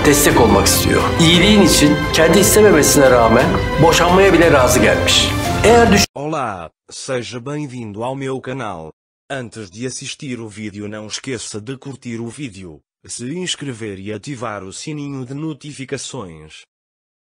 destek olmak istiyor. İyiliğin için kendi istememesine rağmen boşanmaya bile razı gelmiş. Olá, seja bem-vindo ao meu canal. Antes de assistir o vídeo não esqueça de curtir o vídeo, se inscrever e ativar o sininho de notificações.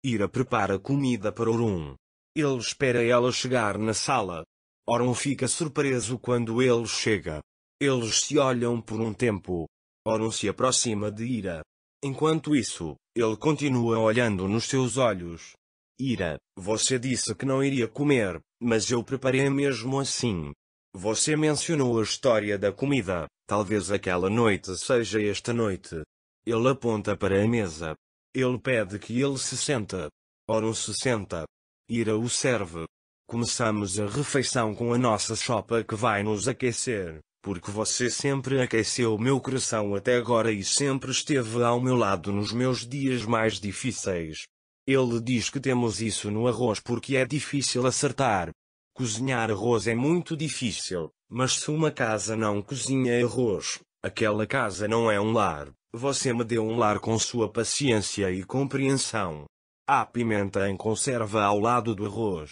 Ira prepara comida para Orun. Ele espera ela chegar na sala. Orun fica surpreso quando ele chega. Eles se olham por um tempo. Orun se aproxima de Ira. Enquanto isso, ele continua olhando nos seus olhos. Ira, você disse que não iria comer, mas eu preparei mesmo assim. Você mencionou a história da comida, talvez aquela noite seja esta noite. Ele aponta para a mesa. Ele pede que ele se sente. Orun se senta. Ira o serve. Começamos a refeição com a nossa sopa que vai nos aquecer, porque você sempre aqueceu meu coração até agora e sempre esteve ao meu lado nos meus dias mais difíceis. Ele diz que temos isso no arroz porque é difícil acertar. Cozinhar arroz é muito difícil, mas se uma casa não cozinha arroz, aquela casa não é um lar. Você me deu um lar com sua paciência e compreensão. Há pimenta em conserva ao lado do arroz.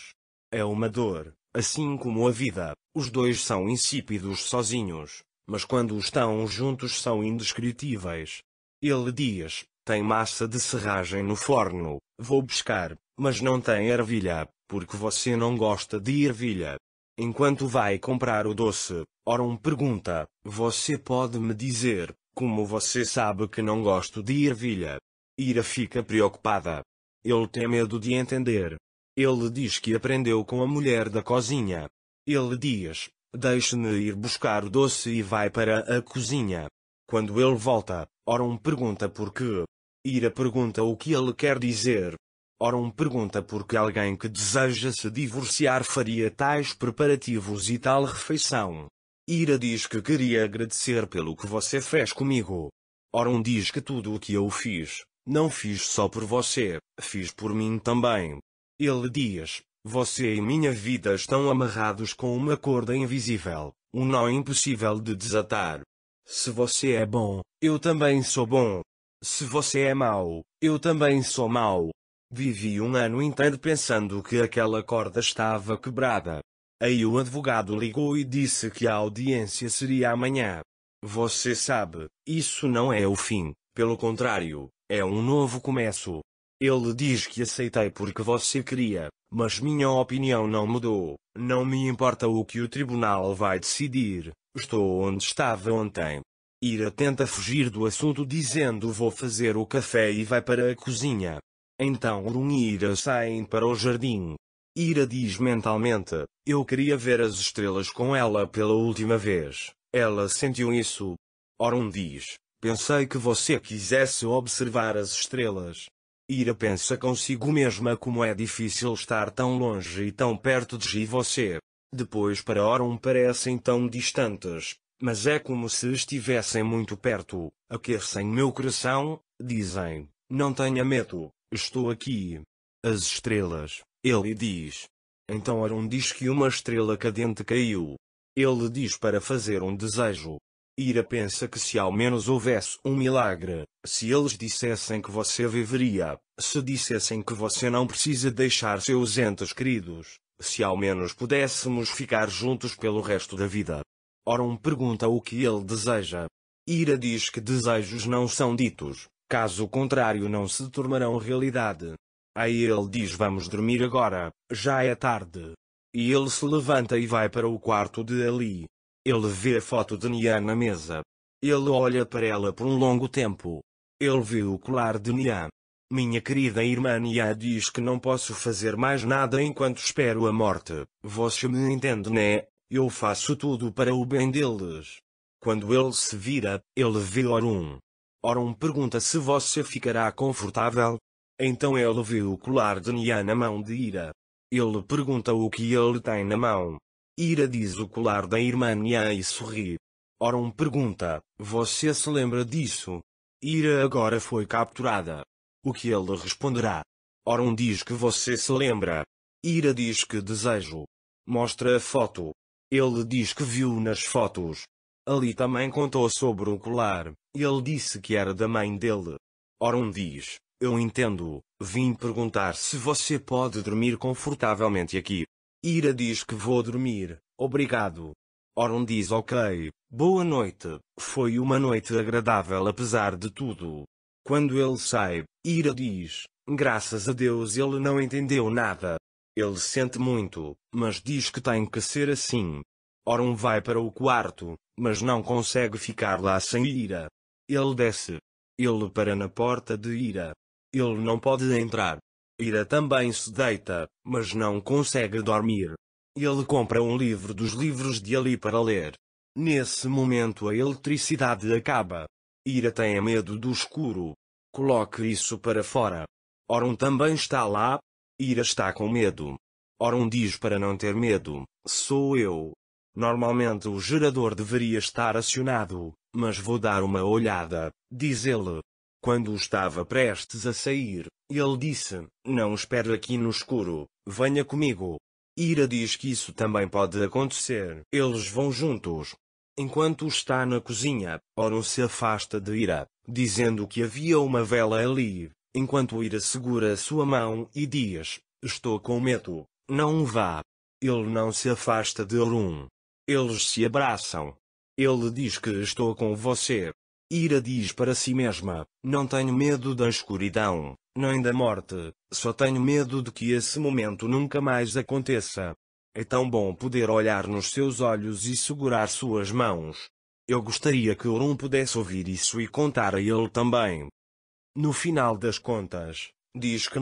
É uma dor, assim como a vida. Os dois são insípidos sozinhos, mas quando estão juntos são indescritíveis. Ele diz: tem massa de serragem no forno, vou buscar, mas não tem ervilha, porque você não gosta de ervilha. Enquanto vai comprar o doce, Orun pergunta: você pode me dizer, como você sabe que não gosto de ervilha? Ira fica preocupada. Ele tem medo de entender. Ele diz que aprendeu com a mulher da cozinha. Ele diz: deixe-me ir buscar o doce e vai para a cozinha. Quando ele volta, Orun pergunta por quê. Ira pergunta o que ele quer dizer. Orun pergunta por que alguém que deseja se divorciar faria tais preparativos e tal refeição. Ira diz que queria agradecer pelo que você fez comigo. Orun diz que tudo o que eu fiz, não fiz só por você, fiz por mim também. Ele diz: você e minha vida estão amarrados com uma corda invisível, um nó impossível de desatar. Se você é bom, eu também sou bom. Se você é mau, eu também sou mau. Vivi um ano inteiro pensando que aquela corda estava quebrada. Aí o advogado ligou e disse que a audiência seria amanhã. Você sabe, isso não é o fim, pelo contrário, é um novo começo. Ele diz que aceitei porque você queria, mas minha opinião não mudou. Não me importa o que o tribunal vai decidir, estou onde estava ontem. Ira tenta fugir do assunto dizendo vou fazer o café e vai para a cozinha. Então Orun e Ira saem para o jardim. Ira diz mentalmente: eu queria ver as estrelas com ela pela última vez. Ela sentiu isso. Orun diz: pensei que você quisesse observar as estrelas. Ira pensa consigo mesma como é difícil estar tão longe e tão perto de você. Depois para Orun parecem tão distantes. Mas é como se estivessem muito perto. Aquecem meu coração, dizem. Não tenha medo, estou aqui. As estrelas, ele diz. Então Orun diz que uma estrela cadente caiu. Ele diz para fazer um desejo. Ira pensa que se ao menos houvesse um milagre, se eles dissessem que você viveria, se dissessem que você não precisa deixar seus entes queridos, se ao menos pudéssemos ficar juntos pelo resto da vida. Orun pergunta o que ele deseja. Ira diz que desejos não são ditos, caso contrário não se tornarão realidade. Aí ele diz vamos dormir agora, já é tarde. E ele se levanta e vai para o quarto de Ali. Ele vê a foto de Nia na mesa. Ele olha para ela por um longo tempo. Ele vê o colar de Nia. Minha querida irmã Nia diz que não posso fazer mais nada enquanto espero a morte. Você me entende, né? Eu faço tudo para o bem deles. Quando ele se vira, ele vê Orun. Orun pergunta se você ficará confortável. Então ele vê o colar de Nia na mão de Ira. Ele pergunta o que ele tem na mão. Ira diz o colar da irmã Nia e sorri. Orun pergunta: você se lembra disso? Ira agora foi capturada. O que ele responderá? Orun diz que você se lembra. Ira diz que desejo. Mostra a foto. Ele diz que viu nas fotos. Ali também contou sobre o colar. Ele disse que era da mãe dele. Orum diz: eu entendo, vim perguntar se você pode dormir confortavelmente aqui. Ira diz que vou dormir, obrigado. Orum diz: ok, boa noite, foi uma noite agradável apesar de tudo. Quando ele sai, Ira diz: graças a Deus ele não entendeu nada. Ele sente muito, mas diz que tem que ser assim. Orum vai para o quarto, mas não consegue ficar lá sem Ira. Ele desce. Ele para na porta de Ira. Ele não pode entrar. Ira também se deita, mas não consegue dormir. Ele compra um livro dos livros de Ali para ler. Nesse momento a eletricidade acaba. Ira tem medo do escuro. Coloque isso para fora. Orum também está lá. Ira está com medo. Orum diz para não ter medo, sou eu. Normalmente o gerador deveria estar acionado, mas vou dar uma olhada, diz ele. Quando estava prestes a sair, ele disse: não espere aqui no escuro, venha comigo. Ira diz que isso também pode acontecer. Eles vão juntos. Enquanto está na cozinha, Orum se afasta de Ira, dizendo que havia uma vela ali, enquanto Ira segura sua mão e diz: estou com medo, não vá. Ele não se afasta de Orum. Eles se abraçam. Ele diz que estou com você. Ira diz para si mesma: não tenho medo da escuridão, nem da morte, só tenho medo de que esse momento nunca mais aconteça. É tão bom poder olhar nos seus olhos e segurar suas mãos. Eu gostaria que Orum pudesse ouvir isso e contar a ele também. No final das contas, diz que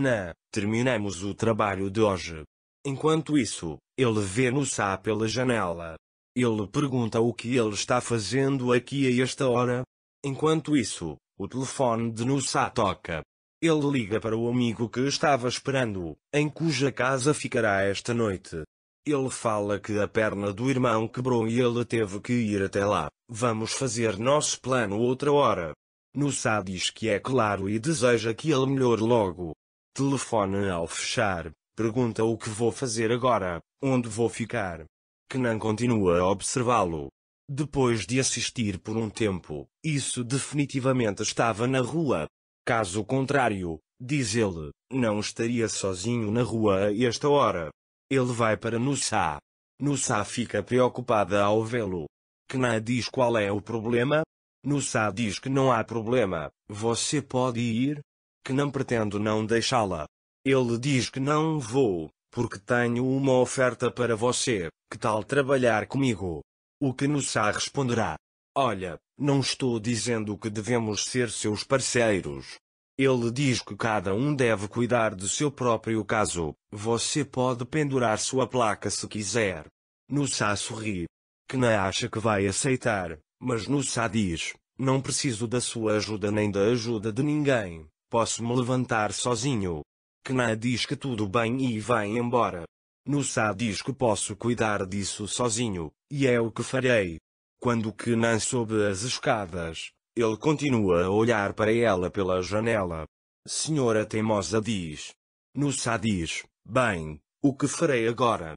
terminamos o trabalho de hoje. Enquanto isso, ele vê Nusa pela janela. Ele pergunta o que ele está fazendo aqui a esta hora. Enquanto isso, o telefone de Nusa toca. Ele liga para o amigo que estava esperando, em cuja casa ficará esta noite. Ele fala que a perna do irmão quebrou e ele teve que ir até lá. Vamos fazer nosso plano outra hora. Nusa diz que é claro e deseja que ele melhore logo. Telefone ao fechar, pergunta o que vou fazer agora, onde vou ficar. Kenan continua a observá-lo. Depois de assistir por um tempo, isso definitivamente estava na rua. Caso contrário, diz ele, não estaria sozinho na rua a esta hora. Ele vai para Nusa. Nusa fica preocupada ao vê-lo. Kenan diz qual é o problema? Nusa diz que não há problema, você pode ir? Kenan pretende não deixá-la. Ele diz que não vou, porque tenho uma oferta para você, que tal trabalhar comigo? O que Nusa responderá: olha, não estou dizendo que devemos ser seus parceiros. Ele diz que cada um deve cuidar do seu próprio caso, você pode pendurar sua placa se quiser. Nusa sorri. Kenan acha que vai aceitar, mas Nusa diz: não preciso da sua ajuda nem da ajuda de ninguém, posso me levantar sozinho. Kenan diz que tudo bem e vai embora. Nusa diz que posso cuidar disso sozinho, e é o que farei. Quando Kenan sobe as escadas, ele continua a olhar para ela pela janela. Senhora teimosa diz. Nusa diz: bem, o que farei agora?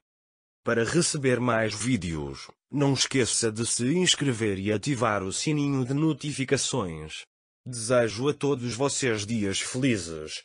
Para receber mais vídeos, não esqueça de se inscrever e ativar o sininho de notificações. Desejo a todos vocês dias felizes.